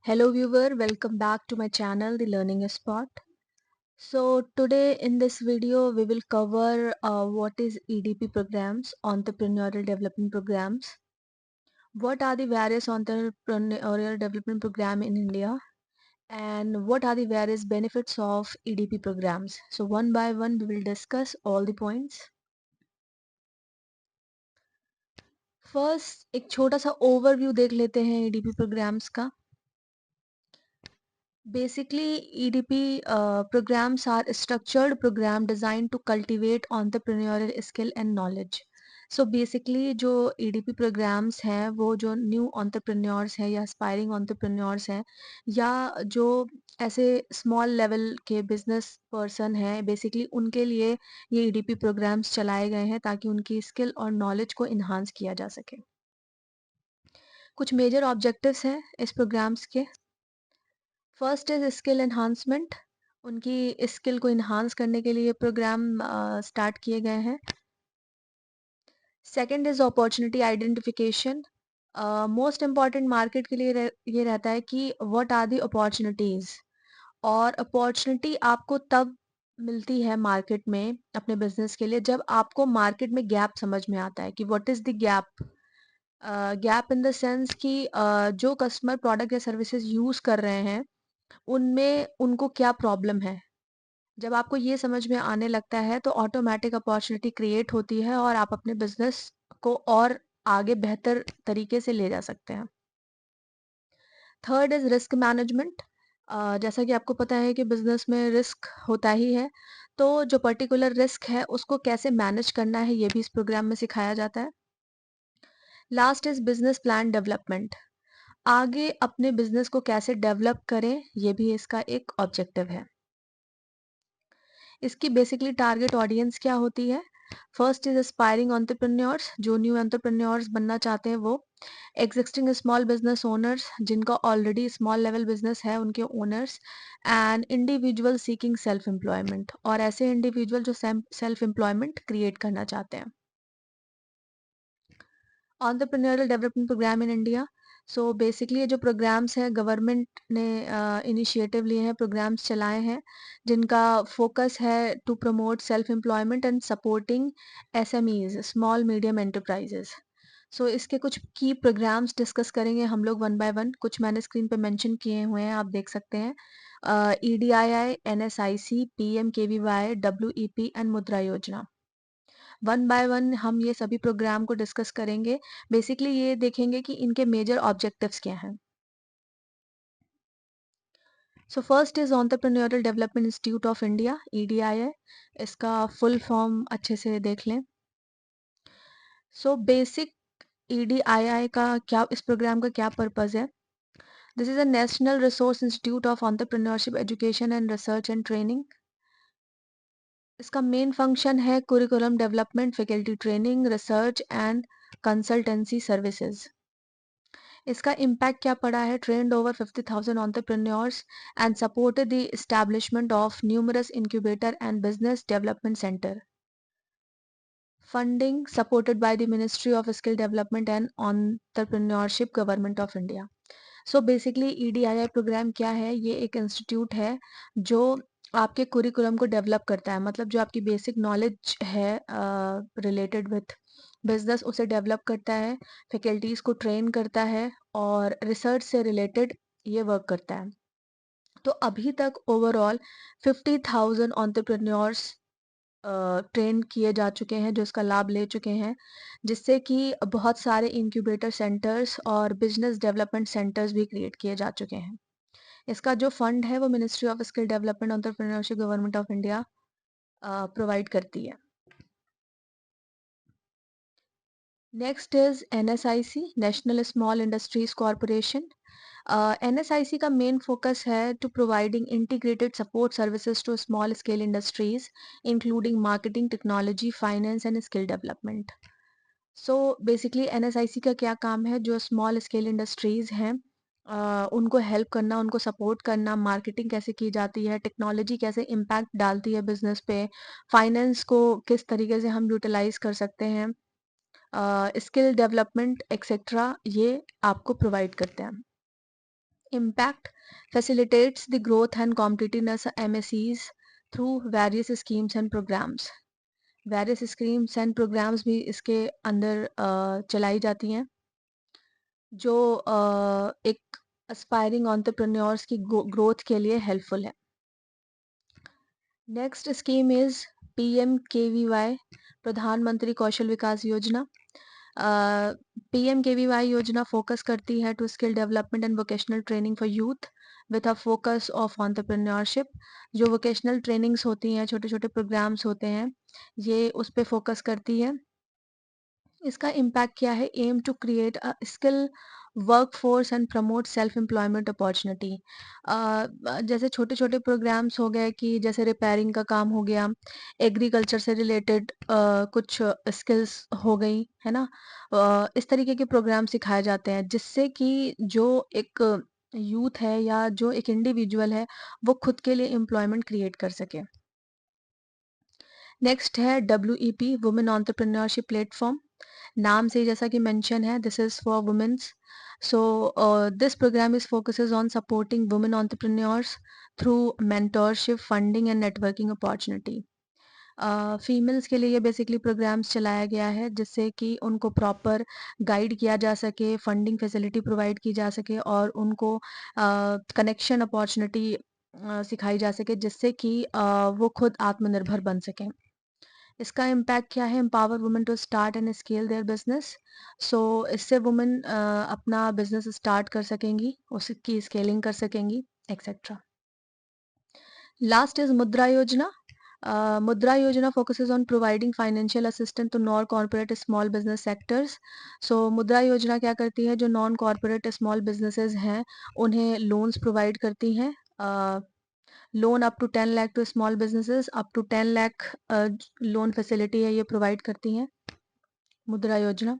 Hello viewer, welcome back to my channel The Learning Spot. So today in this video we will cover what is EDP programs, entrepreneurial development programs. What are the various entrepreneurial development program in India and what are the various benefits of EDP programs. So one by one we will discuss all the points. First एक छोटा सा overview देख लेते हैं EDP programs का. Basically, EDP programs are a structured program designed to cultivate entrepreneurial skill and knowledge. So basically जो EDP programs हैं वो जो न्यू entrepreneurs हैं या aspiring entrepreneurs हैं या जो ऐसे small level के business person हैं basically उनके लिए ये EDP programs चलाए गए हैं ताकि उनकी skill और knowledge को enhance किया जा सके. कुछ major objectives हैं इस programs के. First is skill enhancement. उनकी स्किल को इन्हांस करने के लिए ये प्रोग्राम स्टार्ट किए गए हैं. Second is opportunity identification. Most important market के लिए ये रहता है कि व्हाट आर दी अपॉर्चुनिटीज. और अपॉर्चुनिटी आपको तब मिलती है मार्केट में अपने बिजनेस के लिए जब आपको मार्केट में गैप समझ में आता है कि what is the gap. Gap in the sense कि जो कस्टमर प्रोडक्ट या सर्विसेज यूज कर रहे हैं उनमें उनको क्या प्रॉब्लम है. जब आपको ये समझ में आने लगता है तो ऑटोमेटिक अपॉर्चुनिटी क्रिएट होती है और आप अपने बिजनेस को और आगे बेहतर तरीके से ले जा सकते हैं. Third is risk management. जैसा कि आपको पता है कि बिजनेस में रिस्क होता ही है, तो जो पर्टिकुलर रिस्क है उसको कैसे मैनेज करना है ये भी इस प्रोग्राम में सिखाया जाता है. Last is business plan development. आगे अपने बिजनेस को कैसे डेवलप करें ये भी इसका एक ऑब्जेक्टिव है. इसकी बेसिकली टारगेट ऑडियंस क्या होती है. फर्स्ट इज एस्पायरिंग एंटरप्रेन्योर्स, जो न्यू एंटरप्रेन्योर्स बनना चाहते हैं वो. एग्जिस्टिंग स्मॉल बिजनेस ओनर्स, जिनका ऑलरेडी स्मॉल लेवल बिजनेस है उनके owners. And individual seeking self employment, और ऐसे इंडिविजुअल जो सेल्फ एम्प्लॉयमेंट क्रिएट करना चाहते हैं. Entrepreneurial development programme in India. So basically ये जो प्रोग्राम्स हैं गवर्नमेंट ने इनिशिएटिव लिए हैं, प्रोग्राम्स चलाए हैं जिनका फोकस है to promote self employment and supporting SMEs, small medium enterprises. So इसके कुछ की प्रोग्राम्स डिस्कस करेंगे हम लोग वन बाय वन. कुछ मैंने स्क्रीन पे मेंशन किए हुए हैं, आप देख सकते हैं. EDII, NSIC, PMKVY, WEP and मुद्रा योजना. वन बाय वन हम ये सभी प्रोग्राम को डिस्कस करेंगे. बेसिकली ये देखेंगे कि इनके मेजर ऑब्जेक्टिव्स क्या हैं. So first is entrepreneurial development institute of India, EDII. इसका फुल फॉर्म अच्छे से देख लें. सो बेसिक EDII का क्या, इस प्रोग्राम का क्या पर्पज है. This is a national resource institute of entrepreneurship education and research and training. इसका मेन फंक्शन है curriculum development, faculty training, research and consultancy services. इसका इम्पैक्ट क्या पड़ा है. Trained over 50,000 entrepreneurs and supported the establishment of numerous incubator and business development centre. Funding supported by the ministry of skill development and entrepreneurship, government of India. So basically EDII programme क्या है. ये एक institute है जो आपके curriculum को develop करता है, मतलब जो आपकी बेसिक नॉलेज है रिलेटेड विथ बिजनेस उसे डेवलप करता है, फैकल्टीज को ट्रेन करता है और रिसर्च से रिलेटेड ये वर्क करता है. तो अभी तक ओवरऑल 50,000 entrepreneurs ट्रेन किए जा चुके हैं जो इसका लाभ ले चुके हैं, जिससे कि बहुत सारे इंक्यूबेटर सेंटर्स और बिजनेस डेवलपमेंट सेंटर्स भी क्रिएट किए जा चुके हैं. इसका जो फंड है वो ministry of skill development entrepreneurship, government of India provide करती है. Next is NSIC, national small industries corporation. NSIC का मेन फोकस है to providing integrated support services to small scale industries including marketing, technology, finance and skill development. So basically NSIC का क्या काम है. जो small scale industries हैं उनको help करना, उनको सपोर्ट करना, मार्केटिंग कैसे की जाती है, टेक्नोलॉजी कैसे इम्पैक्ट डालती है बिजनेस पे, फाइनेंस को किस तरीके से हम यूटिलाइज कर सकते हैं, स्किल डेवलपमेंट एक्सेट्रा, ये आपको प्रोवाइड करते हैं. Impact facilitates the growth and competitiveness of MSEs through various schemes and programs. Various schemes and programmes भी इसके अंदर चलाई जाती हैं जो एक एस्पायरिंग एंटरप्रेन्योर्स की ग्रोथ के लिए हेल्पफुल है। नेक्स्ट स्कीम इज PMKVY, प्रधानमंत्री कौशल विकास योजना। PMKVY योजना फोकस करती है to skill development and vocational training for youth with a focus of entrepreneurship. जो वोकेशनल ट्रेनिंग्स होती हैं, छोटे छोटे प्रोग्राम्स होते हैं, ये उस पर फोकस करती है। इसका इम्पैक्ट क्या है? Aim to create a skill work force and promote self employment opportunity. जैसे छोटे छोटे प्रोग्राम्स हो गए कि जैसे रिपेयरिंग का काम हो गया, एग्रीकल्चर से रिलेटेड कुछ स्किल्स हो गई, है ना। इस तरीके के प्रोग्राम सिखाए जाते हैं जिससे कि जो एक यूथ है या जो एक इंडिविजुअल है वो खुद के लिए एम्प्लॉयमेंट क्रिएट कर सके। नेक्स्ट है WEP, वुमेन एंटरप्रेन्योरशिप प्लेटफॉर्म। नाम से ही जैसा कि मेंशन है, this is for womens. So this programme is focuses on supporting women entrepreneurs through mentorship, funding and networking opportunity. Females के लिए ये बेसिकली प्रोग्राम्स चलाया गया है जिससे कि उनको प्रॉपर गाइड किया जा सके, फंडिंग फैसिलिटी प्रोवाइड की जा सके और उनको कनेक्शन अपॉर्चुनिटी सिखाई जा सके जिससे कि वो खुद आत्मनिर्भर बन सकें। इसका इम्पैक्ट क्या है? Empower women to start and scale their business. So इससे वुमेन अपना बिजनेस स्टार्ट कर सकेंगी, उसकी स्केलिंग कर सकेंगी, एक्सेट्रा। लास्ट इज मुद्रा योजना। मुद्रा योजना focuses on providing financial assistance to non corporate small business sectors. So मुद्रा योजना क्या करती है? जो नॉन कॉरपोरेट स्मॉल बिजनेसेस हैं उन्हें लोन्स प्रोवाइड करती हैं। Loan up to 10 lakh to small businesses, up to 10 lakh loan facility है, ये प्रोवाइड करती हैं Mudra Yojana.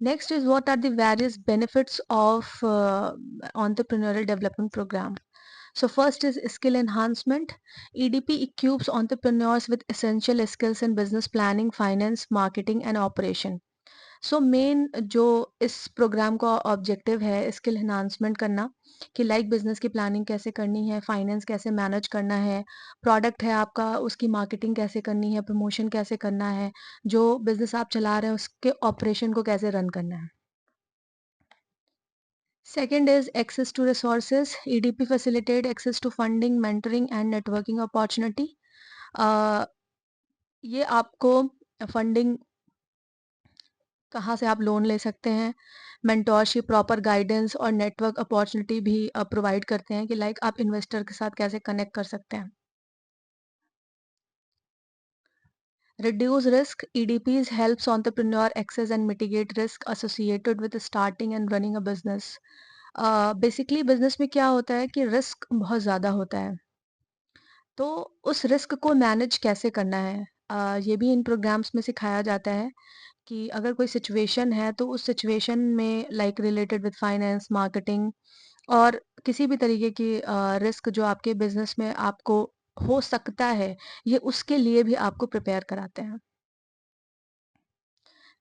Next is what are the various benefits of entrepreneurial development program. So first is skill enhancement. EDP equips entrepreneurs with essential skills in business planning, finance, marketing and operation. So main जो इस programme का objective है skill enhancement करना, कि like business की planning कैसे करनी है, फाइनेंस कैसे मैनेज करना है, प्रोडक्ट है आपका उसकी मार्केटिंग कैसे करनी है, प्रमोशन कैसे करना है, जो बिजनेस आप चला रहे हैं उसके ऑपरेशन को कैसे रन करना है। Second is access to resources. EDP facilitate access to funding, mentoring and networking opportunity. ये आपको फंडिंग, कहाँ से आप लोन ले सकते हैं, मेंटोरशिप, प्रॉपर गाइडेंस और नेटवर्क अपॉर्चुनिटी भी प्रोवाइड करते हैं कि लाइक आप इन्वेस्टर के साथ कैसे कनेक्ट कर सकते हैं। Reduce risk. EDPs helps entrepreneur access and mitigate risk associated with starting and running a business. Basically business में क्या होता है कि रिस्क बहुत ज़्यादा होता है, तो उस रिस्क को मैनेज कैसे करना है, ये भी इन प्रोग्राम्स में सिखाया जाता है कि अगर कोई सिचुएशन है तो उस सिचुएशन में like related with finance, marketing और किसी भी तरीके की रिस्क जो आपके बिजनेस में आपको हो सकता है, ये उसके लिए भी आपको प्रिपेयर कराते हैं।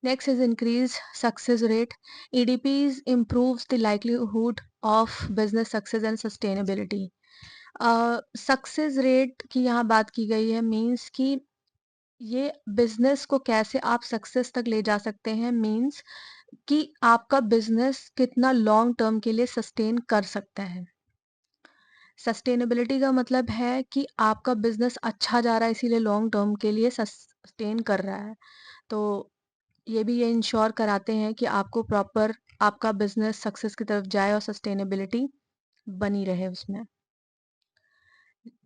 Next is increase success rate. EDPs improves the likelihood of business success and sustainability. Success rate की यहाँ बात की गई है, मीन्स कि ये बिजनेस को कैसे आप सक्सेस तक ले जा सकते हैं, मीन्स कि आपका बिजनेस कितना लॉन्ग टर्म के लिए सस्टेन कर सकता है। सस्टेनेबिलिटी का मतलब है कि आपका बिजनेस अच्छा जा रहा है इसीलिए लॉन्ग टर्म के लिए सस्टेन कर रहा है। तो ये भी ये इंश्योर कराते हैं कि आपको प्रॉपर आपका बिजनेस सक्सेस की तरफ जाए और सस्टेनेबिलिटी बनी रहे उसमें।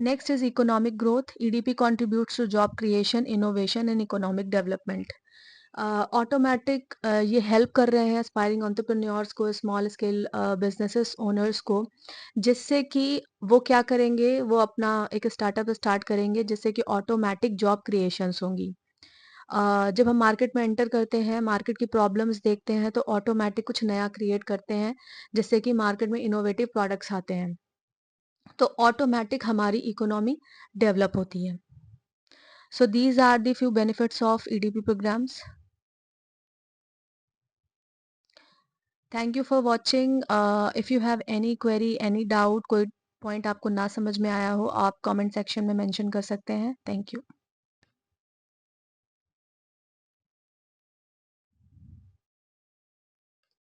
Next is economic growth. EDP contributes to job creation, innovation and economic development. Automatic ये हेल्प कर रहे हैं एस्पायरिंग एंटरप्रेन्योर्स को, स्मॉल स्केल बिजनेसेस ओनर्स को, जिससे कि वो क्या करेंगे, वो अपना एक स्टार्टअप स्टार्ट करेंगे जिससे कि ऑटोमेटिक जॉब क्रिएशंस होंगी। जब हम मार्केट में एंटर करते हैं, मार्केट की प्रॉब्लम्स देखते हैं तो ऑटोमेटिक कुछ नया क्रिएट करते हैं जिससे कि मार्केट में इनोवेटिव प्रोडक्ट्स आते हैं, तो ऑटोमेटिक हमारी इकोनॉमी डेवलप होती है। So these are the few benefits of EDP programmes. Thank you for watching. If you have any query, any doubt, कोई पॉइंट आपको ना समझ में आया हो, आप कमेंट सेक्शन में मेंशन कर सकते हैं। Thank you.